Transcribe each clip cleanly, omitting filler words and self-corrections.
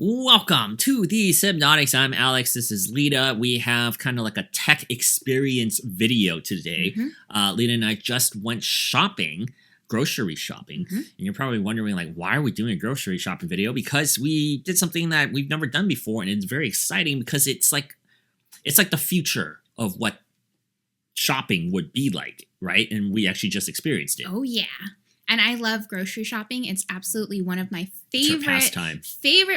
Welcome to the Subnautics. I'm Alex. This is Lita. We have kind of like a tech experience video today. Lita and I just went shopping, grocery shopping. And you're probably wondering, like, why are we doing a grocery shopping video? Because we did something that we've never done before, and it's very exciting because it's like the future of what shopping would be like, right? And we actually just experienced it. Oh, yeah. And I love grocery shopping. It's absolutely one of my favorite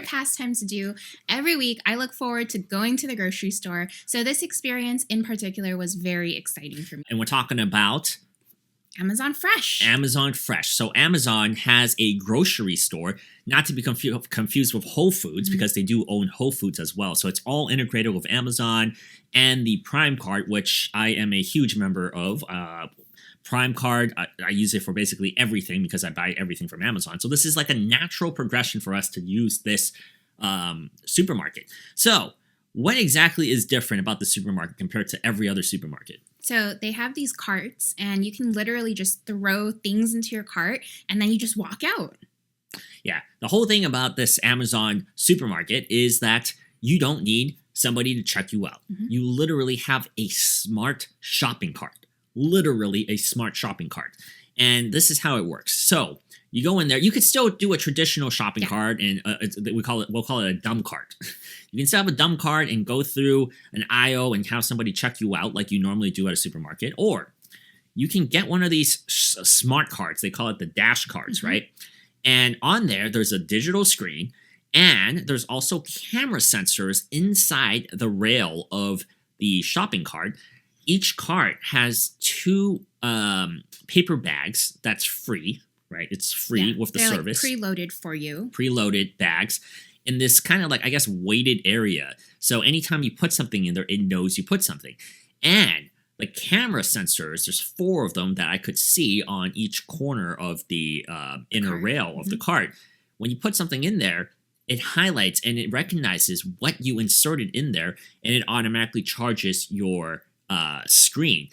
pastimes to do. Every week, I look forward to going to the grocery store. So this experience in particular was very exciting for me. And we're talking about Amazon Fresh. Amazon Fresh. So Amazon has a grocery store, not to be confused with Whole Foods, because they do own Whole Foods as well. So it's all integrated with Amazon and the Prime card, which I am a huge member of. Prime card, I use it for basically everything because I buy everything from Amazon. So this is like a natural progression for us to use this supermarket. So what exactly is different about the supermarket compared to every other supermarket? So they have these carts, and you can literally just throw things into your cart, and then you just walk out. Yeah, the whole thing about this Amazon supermarket is that you don't need somebody to check you out. You literally have a smart shopping cart. Literally a smart shopping cart. And this is how it works. So you go in there. You could still do a traditional shopping cart, and we'll call it a dumb cart. You can still have a dumb cart and go through an aisle and have somebody check you out like you normally do at a supermarket. Or you can get one of these smart carts. They call it the dash carts, right? And on there, there's a digital screen, and there's also camera sensors inside the rail of the shopping cart. Each cart has two paper bags that's free, right? It's free with the service. Like preloaded for you. Preloaded bags in this kind of like, I guess, weighted area. So anytime you put something in there, it knows you put something. And the camera sensors, there's 4 of them that I could see on each corner of the inner rail of the cart. When you put something in there, it highlights and it recognizes what you inserted in there, and it automatically charges your screen.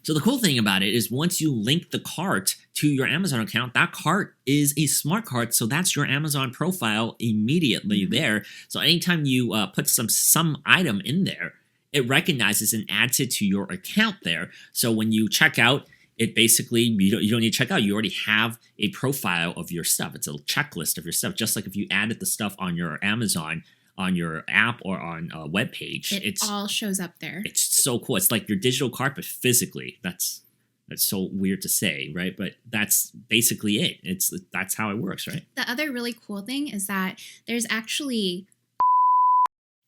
So the cool thing about it is once you link the cart to your Amazon account, that cart is a smart cart, so that's your Amazon profile immediately there. So anytime you put some item in there, it recognizes and adds it to your account there. So when you check out, it basically, you don't need to check out. You already have a profile of your stuff. It's a checklist of your stuff, just like if you added the stuff on your Amazon on your app or on a web page. It all shows up there. It's so cool. It's like your digital cart, but physically. That's so weird to say, right? But that's basically it. That's how it works, right? The other really cool thing is that there's actually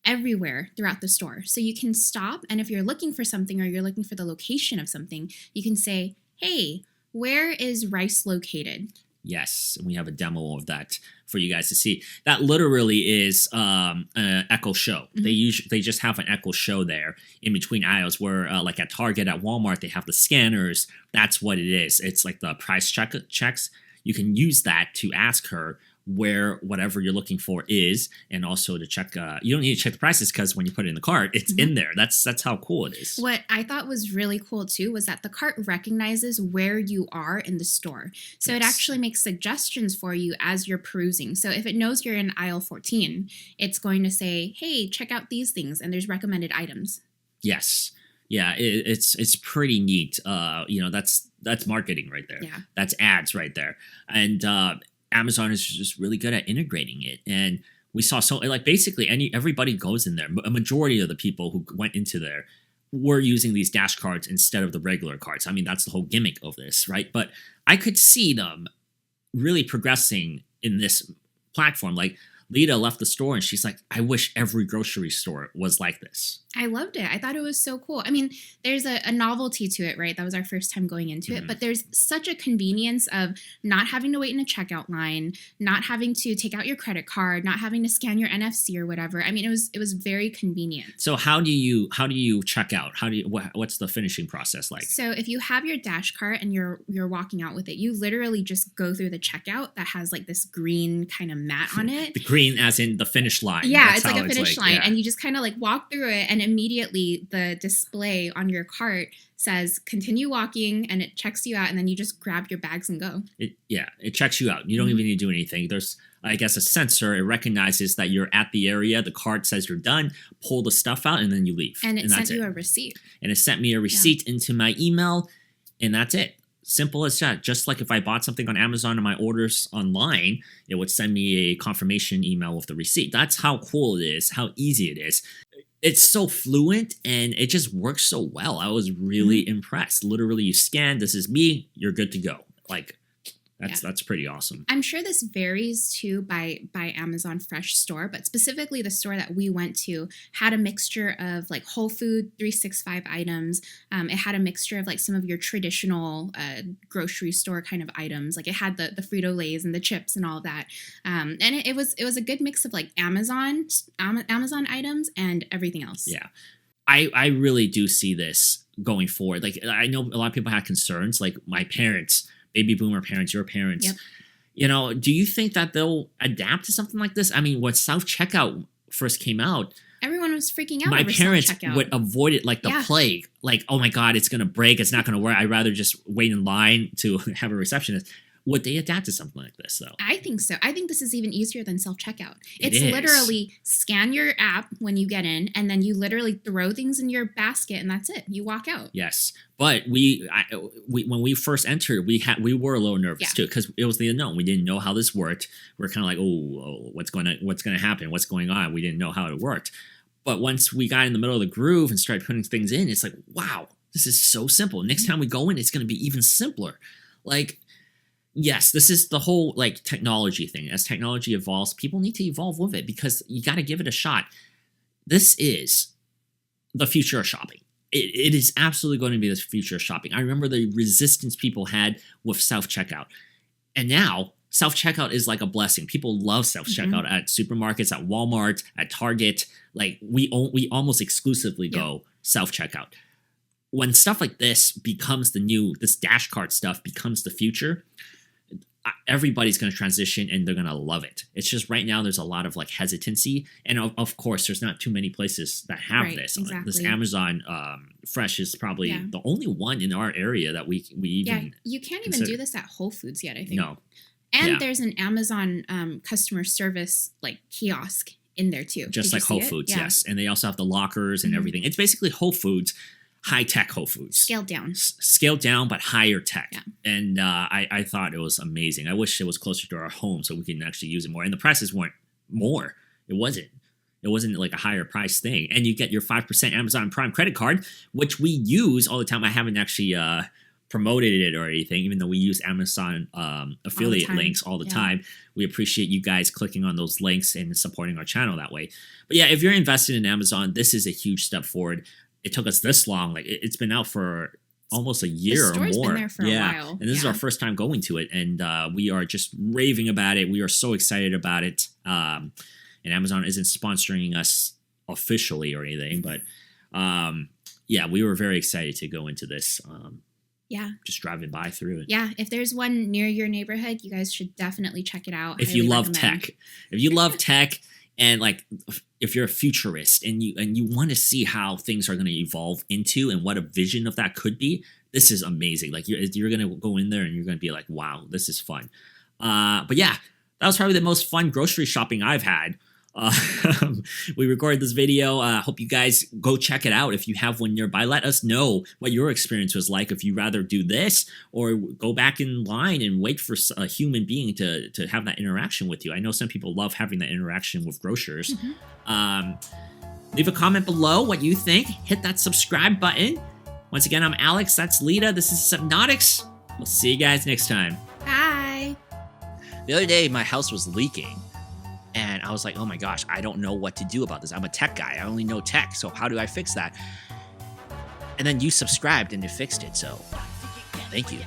everywhere throughout the store. So you can stop, and if you're looking for something or you're looking for the location of something, you can say, hey, where is rice located? Yes, and we have a demo of that for you guys to see. That literally is an Echo Show. They just have an Echo Show there in between aisles where like at Target, at Walmart, they have the scanners. That's what it is. It's like the price checks. You can use that to ask her where whatever you're looking for is, and also to check. You don't need to check the prices because when you put it in the cart, it's in there. That's how cool it is. What I thought was really cool too was that the cart recognizes where you are in the store, so it actually makes suggestions for you as you're perusing. So if it knows you're in aisle 14, it's going to say, "Hey, check out these things," and there's recommended items. Yes. Yeah, it's pretty neat. That's marketing right there. Yeah. That's ads right there, and Amazon is just really good at integrating it. And we saw basically everybody goes in there. A majority of the people who went into there were using these dash cards instead of the regular cards. I mean, that's the whole gimmick of this, right? But I could see them really progressing in this platform. Like Lita left the store and she's like, I wish every grocery store was like this. I loved it. I thought it was so cool. I mean, there's a novelty to it, right? That was our first time going into it. But there's such a convenience of not having to wait in a checkout line, not having to take out your credit card, not having to scan your NFC or whatever. I mean, it was very convenient. So how do you check out? What's the finishing process like? So if you have your dash cart and you're walking out with it, you literally just go through the checkout that has like this green kind of mat on it. The green as in the finish line. Yeah, That's it's like how a finish line. yeah. And you just kind of like walk through it, and immediately the display on your cart says continue walking, and it checks you out, and then you just grab your bags and go. It checks you out. You don't Mhm. even need to do anything. There's, I guess, a sensor. It recognizes that you're at the area. The cart says you're done. Pull the stuff out, and then you leave. And it sent that's you it. a receipt. And it sent me a receipt into my email, and that's it. Simple as that. Just like if I bought something on Amazon and my orders online, it would send me a confirmation email with the receipt. That's how cool it is, how easy it is. It's so fluent and it just works so well. I was really impressed. Literally, you scan, this is me, you're good to go. Like, that's pretty awesome. I'm sure this varies too by Amazon Fresh store, but specifically the store that we went to had a mixture of like whole food 365 items. It had a mixture of like some of your traditional grocery store kind of items. Like it had the Frito-Lays and the chips and all of that. And it was a good mix of like Amazon items and everything else. Yeah. I really do see this going forward. Like, I know a lot of people had concerns, like my parents, baby boomer parents, your parents. Yep. You know, do you think that they'll adapt to something like this? I mean, when self-checkout first came out, everyone was freaking out. my over parents self-checkout. would avoid it like the plague. Like, oh my God, it's going to break. It's not going to work. I'd rather just wait in line to have a receptionist. Would they adapt to something like this, though? I think so. I think this is even easier than self-checkout. It It's is. literally scan your app when you get in, and then you literally throw things in your basket, and that's it. You walk out. Yes, but we when we first entered, we were a little nervous too, because it was the unknown. We didn't know how this worked. We are kind of like, oh, what's going to happen? What's going on? We didn't know how it worked. But once we got in the middle of the groove and started putting things in, it's like, wow, this is so simple. Next time we go in, it's going to be even simpler. Like, yes, this is the whole like technology thing. As technology evolves, people need to evolve with it because you got to give it a shot. This is the future of shopping. It is absolutely going to be the future of shopping. I remember the resistance people had with self-checkout. And now self-checkout is like a blessing. People love self-checkout at supermarkets, at Walmart, at Target. Like we almost exclusively go self-checkout. When stuff like this becomes this dash cart stuff becomes the future, everybody's going to transition and they're going to love it. It's just right now there's a lot of like hesitancy, and of course there's not too many places that have this. Exactly. This Amazon Fresh is probably the only one in our area that we even you can't even consider. do this at Whole Foods yet, I think. No. And there's an Amazon customer service like kiosk in there too. Just like Whole Foods, yes. And they also have the lockers and everything. It's basically Whole Foods, high-tech Whole Foods. Scaled down, but higher tech. Yeah. And I thought it was amazing. I wish it was closer to our home so we can actually use it more. And the prices weren't more. It wasn't like a higher price thing. And you get your 5% Amazon Prime credit card, which we use all the time. I haven't actually promoted it or anything, even though we use Amazon affiliate links all the time. We appreciate you guys clicking on those links and supporting our channel that way. But yeah, if you're invested in Amazon, this is a huge step forward. It took us this long. Like it's been out for almost a year or more. Been there for a while. And this is our first time going to it, and we are just raving about it. We are so excited about it. And Amazon isn't sponsoring us officially or anything, but we were very excited to go into this. Just driving by through it. Yeah, if there's one near your neighborhood, you guys should definitely check it out. If you love tech, and like if you're a futurist and you want to see how things are going to evolve into and what a vision of that could be, this is amazing. Like you're going to go in there and you're going to be like, wow, this is fun. But yeah, that was probably the most fun grocery shopping I've had. We recorded this video. Hope you guys go check it out. If you have one nearby, let us know what your experience was like. If you rather do this or go back in line and wait for a human being to have that interaction with you. I know some people love having that interaction with grocers. Leave a comment below what you think. Hit that subscribe button. Once again, I'm Alex. That's Lita. This is Subnautics. We'll see you guys next time. Bye. The other day, my house was leaking. And I was like, oh my gosh, I don't know what to do about this. I'm a tech guy. I only know tech. So how do I fix that? And then you subscribed and you fixed it. So thank you.